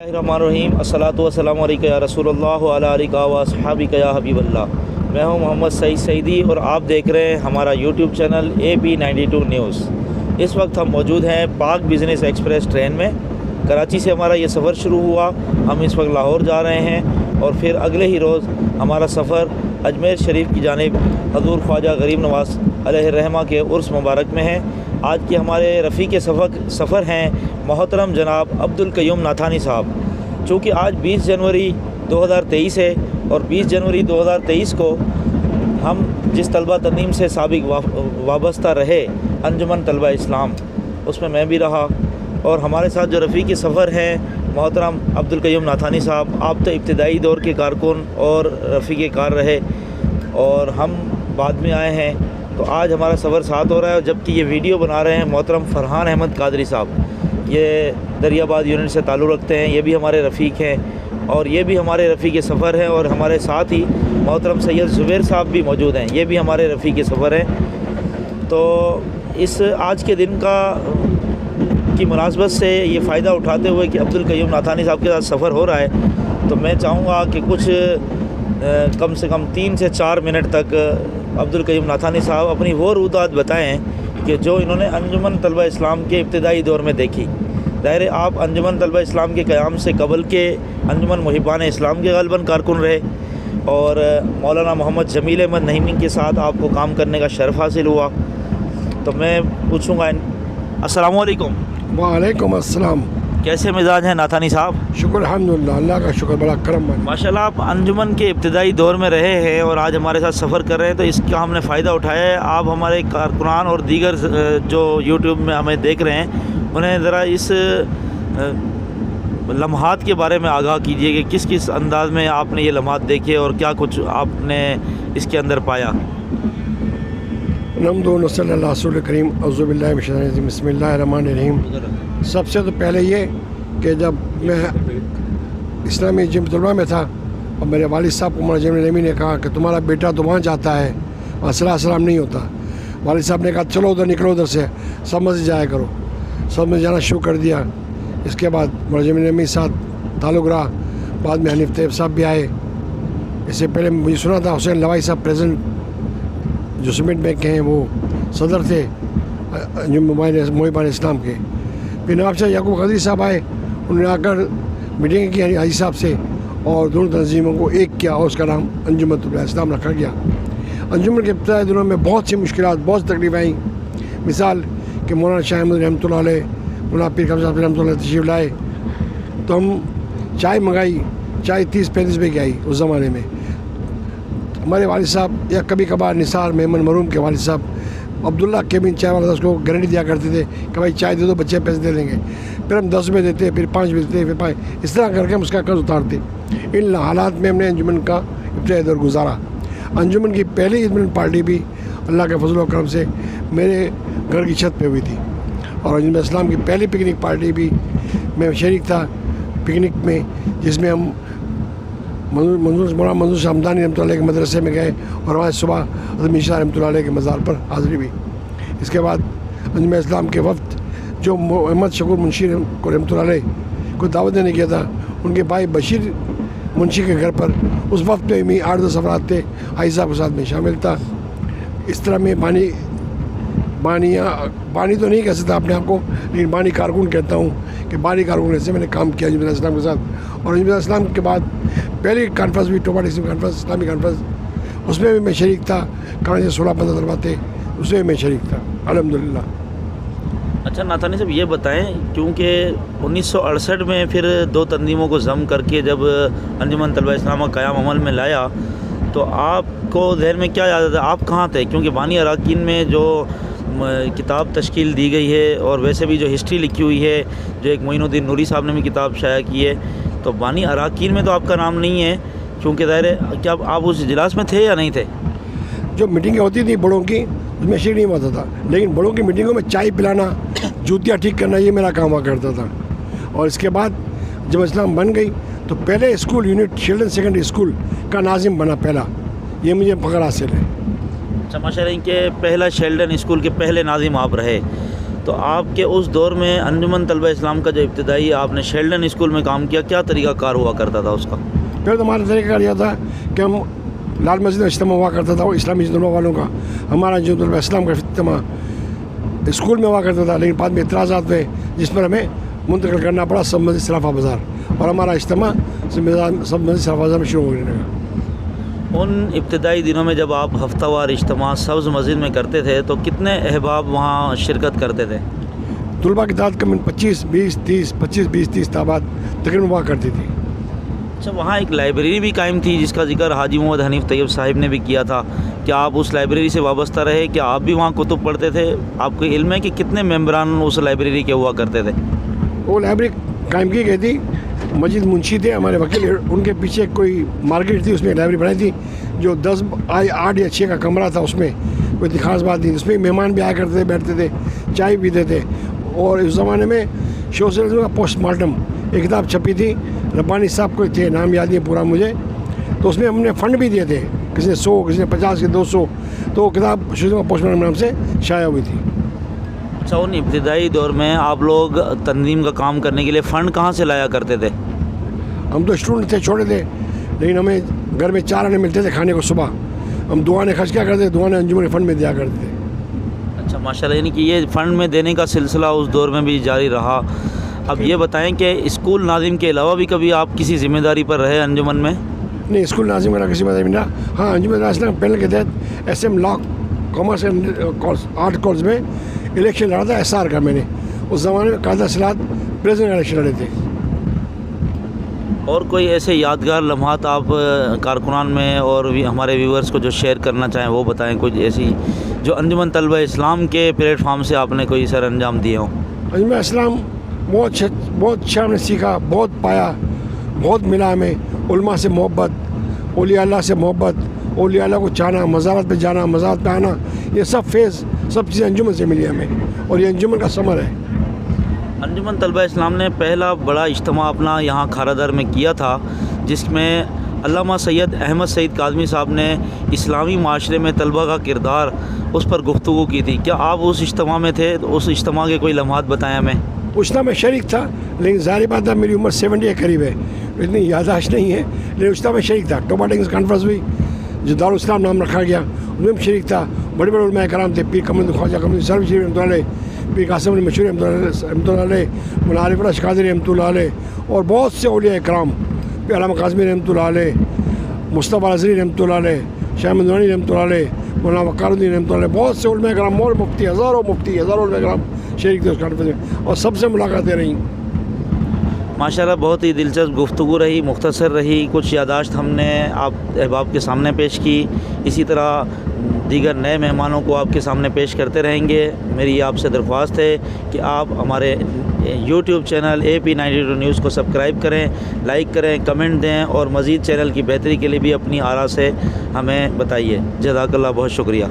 रहीम अस्सलातु वस्सलामु अलैका या रसूलल्लाह व अला आलिका व अस्हाबिका या हबीबल्लाह। मैं हूं मोहम्मद सईद सईदी और आप देख रहे हैं हमारा यूट्यूब चैनल AP92 न्यूज़। इस वक्त हम मौजूद हैं पाक बिज़नेस एक्सप्रेस ट्रेन में। कराची से हमारा ये सफ़र शुरू हुआ, हम इस वक्त लाहौर जा रहे हैं और फिर अगले ही रोज़ हमारा सफ़र अजमेर शरीफ की जानिब हज़ूर ख्वाजा गरीब नवाज़ अलैहि रहमा के उर्स मुबारक में है। आज के हमारे रफ़ीक़ सफ़र हैं मोहतरम जनाब अब्दुल क़य्यूम नाथानी साहब। चूँकि आज 20 जनवरी 2023 है और 20 जनवरी 2023 को हम जिस तलबा तंजीम से साबिक वाबस्ता रहे अंजुमन तलबा इस्लाम, उसमें मैं भी रहा और हमारे साथ जो रफ़ीक़ सफ़र हैं मोहतरम अब्दुल क़य्यूम नाथानी साहब, आप तो इब्तिदाई दौर के कारकुन और रफ़ीक़ कार रहे और हम बाद में आए हैं, तो आज हमारा सफ़र साथ हो रहा है। जबकि ये वीडियो बना रहे हैं मोहतरम फ़रहान अहमद कादरी साहब, ये दरियाबाद यूनिट से ताल्लुक़ रखते हैं, ये भी हमारे रफ़ीक़ हैं और ये भी हमारे रफ़ीक़ सफ़र हैं। और हमारे साथ ही मोहतरम सैयद ज़ुबैर साहब भी मौजूद हैं, ये भी हमारे रफ़ीक़ सफ़र हैं। तो इस आज के दिन की मुनासबत से ये फ़ायदा उठाते हुए कि अब्दुल क़य्यूम नाथानी साहब के साथ सफ़र हो रहा है, तो मैं चाहूँगा कि कुछ कम से कम 3 से 4 मिनट तक अब्दुल क़य्यूम नाथानी साहब अपनी वो रूदात बताएँ कि जो इन्होंने अंजुमन तलबा इस्लाम के इब्तिदाई दौर में देखी। ज़ाहिर है आप अंजुमन तलबा इस्लाम के क़याम से कबल के अंजुमन मुहिबान इस्लाम के ग़ालिबन कारकुन रहे और मौलाना मोहम्मद जमील अहमद नईमी के साथ आपको काम करने का शर्फ़ हासिल हुआ। तो मैं पूछूँगा, अस्सलामु अलैकुम। वालेकुम अस्सलाम। कैसे मिजाज हैं नाथानी साहब? शुक्र अल्हम्दुलिल्लाह, अल्लाह का शुक्र, बड़ा करम है माशाल्लाह। आप अंजुमन के इब्तिदाई दौर में रहे हैं और आज हमारे साथ सफ़र कर रहे हैं, तो इसका हमने फ़ायदा उठाया है। आप हमारे कारकुनान और दीगर जो यूट्यूब में हमें देख रहे हैं, उन्हें ज़रा इस लम्हात के बारे में आगाह कीजिए कि किस किस अंदाज़ में आपने ये लम्हात देखे और क्या कुछ आपने इसके अंदर पाया। करीम बिस्मिल्लाहिर्रहमानिर्रहीम। सबसे तो पहले ये कि जब मैं इस्लामी जिम्मा में था और मेरे वालिद साहब को मौलाना जमील नईमी ने कहा कि तुम्हारा बेटा तो वहाँ जाता है, वहाँ सलाम नहीं होता। वालिद साहब ने कहा चलो उधर निकलो, उधर से सब मस्जिद जाया करो। सब में जाना शुरू कर दिया। इसके बाद मौलाना जमील नईमी के साथ ताल्लुक़ रहा। बाद में हनीफ तैयब साहब भी आए। इससे पहले मुझे सुना था हुसैन लवाई साहब प्रेजेंट जो सीमेंट बैंक के हैं, वो सदर थे मुहिबान इस्लाम के। फिर नवाब शाह याकूब क़दरी साहब आए, उन्होंने आकर मीटिंग की हाजी साहब से और दोनों तंजीमों को एक किया और उसका नाम अंजुमन तलबा इस्लाम रखा गया। अंजुमन के इब्तिदाई दिनों में बहुत सी मुश्किलात, बहुत सी तकलीफ़ें आई। मिसाल कि मौलाना शाह अहमद रहमतुल्लाह अलैह, मौलाना पीर खलीफा साहब रहमतुल्लाह अलैह तशरीफ़ लाए, तो हम चाय मंगाई। चाय 30-35 रुपये की आई उस ज़माने में। हमारे वालिद साहब या कभी कभार निसार मेमन मरूम के वालिद साहब अब्दुल्ला केबिन चाय वाला था, उसको गारंटी दिया करते थे कि भाई चाय दे दो, बच्चे पैसे दे देंगे। फिर हम 10 रुपये देते, फिर 5 रुपये देते, फिर 5, इस तरह करके हम उसका कर्ज उतारते। इन हालात में हमने अंजुमन का इब्तिदाई दौर गुजारा। अंजुमन की पहली इज़्मिन पार्टी भी अल्लाह के फजल व करम से मेरे घर की छत पे हुई थी और अंजुमन इस्लाम की पहली पिकनिक पार्टी भी मैं शरीक था पिकनिक में, जिसमें हम मौलाना मंजूर शाह हमदानी रहमतुल्लाह के मदरसे में गए और वहाँ सुबह हज़रत मीर शाह रहमतुल्लाह अलैह के मज़ार पर हाज़िरी हुई। इसके बाद अंजुमन इस्लाम के वफ़द जो मोहम्मद शकूर मुंशी को रहमतुल्लाह अलैह को दावत देने गया था, उनके भाई बशीर मुंशी के घर पर उस वक्त में भी 8-10 अफराद थे, हाजी साहब के साथ में शामिल था। इस तरह में बानी तो नहीं कह सकता अपने आप को, लेकिन बानी कारकुन कहता हूँ कि बानी कारकुन से मैंने काम किया अंजुमन इस्लाम के साथ। और अंजुमन इस्लाम के बाद पहली कॉन्फ्रेंस भी टोपा डिस्ट्रिक्ट कॉन्फ्रेंस, इस्लामी कॉन्फ्रेंस, उसमें भी मैं शरीक था। कराची से 16-15 तलबा थे, उसमें भी मैं शरीक था अल्हम्दुलिल्लाह। अच्छा नाथानी साहब ये बताएं, क्योंकि 1968 में फिर 2 तंजीमों को जम करके जब अंजुमन तलबा इस्लाम का क़याम अमल में लाया, तो आपको जहन में क्या याद आता? आप कहाँ थे? क्योंकि बानी अराकीन में जो किताब तश्कील दी गई है और वैसे भी जो हिस्ट्री लिखी हुई है, जो एक मोइनुद्दीन नूरी साहब ने भी किताब शाया की है, तो बानी अराकीन में तो आपका नाम नहीं है, क्योंकि ज़ाहिर है क्या आप उस इजलास में थे या नहीं थे? जो मीटिंगें होती थी बड़ों की, उसमें शरीक नहीं होता था, लेकिन बड़ों की मीटिंगों में चाय पिलाना, जूतियाँ ठीक करना, ये मेरा काम हुआ करता था। और इसके बाद जब इस्लाम बन गई तो पहले school unit children secondary school का नाजिम बना पहला, ये मुझे फ़ख्र हासिल है। अच्छा माशाल्लाह, इनके पहला शेल्डन स्कूल के पहले नाजिम आप रहे। तो आपके उस दौर में अंजुमन तलबा इस्लाम का जो इब्तिदाई आपने शेल्डन स्कूल में काम किया, क्या तरीक़ाकार हुआ करता था उसका? फिर तो हमारा तरीका यह था कि हम लाल मस्जिद में इज्तिमा हुआ करता था, वो इस्लामी जुम्मा वालों का, हमारा जो तलबा इस्लाम का इज्तिमा स्कूल में हुआ करता था। लेकिन बाद में इतराज़ात हुए जिस पर हमें मुंतकिल करना पड़ा सब मस्जिद सराफा बाज़ार, और हमारा इज्तिमा सब मस्जिद सराफा बाज़ार में शुरू होने लगा। उन इब्तिदाई दिनों में जब आप हफ्तावार इज्तिमा सब्ज़ मस्जिद में करते थे तो कितने अहबाब वहाँ शिरकत करते थे? तलबा की तादाद कम 25-20-30 तादाद तकरीबन हुआ करती थी। अच्छा, वहाँ एक लाइब्रेरी भी कायम थी जिसका जिक्र हाजी मोहम्मद हनीफ़ तैयब साहिब ने भी किया था। क्या आप उस लाइब्रेरी से वाबस्ता रहे? क्या आप भी वहाँ कुतुब पढ़ते थे? आपको इल्म है कि कितने मेम्बरान उस लाइब्रेरी के हुआ करते थे? वो लाइब्रेरी कायम की गई थी, मजीद मुंशी थे हमारे वकील, उनके पीछे कोई मार्केट थी, उसमें लाइब्रेरी बनाई थी जो 8 या 6 का कमरा था। उसमें कोई खास बात नहीं, उसमें मेहमान भी आया करते थे, बैठते थे, चाय पीते थे। और उस ज़माने में सोशलिज्म का पोस्टमार्टम एक किताब छपी थी, रब्बानी साहब कोई थे, नाम याद नहीं पूरा मुझे, तो उसमें हमने फ़ंड भी दिए थे, किसी ने 100, किसी ने 50 के 200, तो वो किताब सोशलिज्म का पोस्टमार्टम नाम से शाया हुई थी। अच्छा, उन इब्तिदाई दौर में आप लोग तंजीम का काम करने के लिए फ़ंड कहाँ से लाया करते थे? हम तो स्टूडेंट थे, छोटे थे, लेकिन हमें घर में 4 आने मिलते थे खाने को सुबह, हम दुआने खर्च क्या करते थे, दुआने अंजुमन के फ़ंड में दिया करते थे। अच्छा माशाल्लाह, यानी कि ये फ़ंड में देने का सिलसिला उस दौर में भी जारी रहा। अब ये बताएं कि स्कूल नाज़िम के अलावा भी कभी आप किसी ज़िम्मेदारी पर रहे अंजुमन में? नहीं, स्कूल नाज़िम का किसी में मिला। हाँ, अंजुमन इस्लाम पैनल के तहत SM law commerce and art college में इलेक्शन लड़ा था SR का। मैंने उस ज़माने में कायदा सलाहत प्रेसिडेंट इलेक्शन लड़े थे। और कोई ऐसे यादगार लम्हात आप कारकुनान में और भी हमारे व्यूवर्स को जो शेयर करना चाहें वो बताएं, कुछ ऐसी जो अंजुमन तलबा इस्लाम के प्लेटफार्म से आपने कोई सर अंजाम दिए हों? अंजुमन इस्लाम बहुत अच्छा हमने सीखा, बहुत पाया, बहुत मिला हमें। उलमा से मोहब्बत, औलिया अल्लाह से मोहब्बत, औलिया अल्लाह को चाहना, मज़ारत पे जाना, मज़ारत पे आना, ये सब फेज़, सब चीज़ें अंजुमन से मिली हमें, और ये अंजुमन का समर है। अंजुमन तलबा इस्लाम ने पहला बड़ा इज्तिमा अपना यहाँ खारादर में किया था, जिसमें अल्लामा सैयद अहमद सईद काज़मी साहब ने इस्लामी माशरे में तलबा का किरदार उस पर गुफ्तगू की थी। क्या आप उस इज्तिमा में थे? तो उस इज्तिमा के कोई लम्हात बताएं हमें। उतना मैं शरीक था, लेकिन ज़ाहिर बात है मेरी उम्र 70 के करीब है, इतनी याददाश्त नहीं है, लेकिन उतना मैं शरीक था। टोबाटिंग्स कॉन्फ्रेंस हुई जो दारुल इस्लाम नाम रखा गया, उसमें भी शरीक था। बड़े बड़े उलमा कराम थे, पीर कमरुद्दीन ख्वाजा कमरुद्दीन सरवी शरीफ रहमतुल्लाह, पीर कासिम अली मशहूरी रहमतुल्लाह, मौलाना आरिफ रशीद कादरी रहमतुल्लाह, और बहुत से औलिया कराम, पीर अल्लामा काज़मी रहमतुल्लाह, मुस्तफ़ा अज़हरी रहमतुल्लाह, शाह मंदवानी रहमतुल्लाह, मौलाना वक़ारुद्दीन रहमतुल्लाह, बहुत से उलमा कराम और मुफ्ती, हज़ारों उलमा कराम शरीक थे उस कॉन्फ्रेंस में, और सबसे मुलाकातें रहीं। माशाल्लाह, बहुत ही दिलचस्प गुफ्तगू रही, मुख्तसर रही, कुछ यादाश्त हमने आप अहबाब के सामने पेश की। इसी तरह दीगर नए मेहमानों को आपके सामने पेश करते रहेंगे। मेरी आपसे दरख्वास्त है कि आप हमारे YouTube चैनल AP92 न्यूज़ को सब्सक्राइब करें, लाइक करें, कमेंट दें, और मज़ीद चैनल की बेहतरी के लिए भी अपनी आरा से हमें बताइए। जज़ाकल्लाह, बहुत शुक्रिया।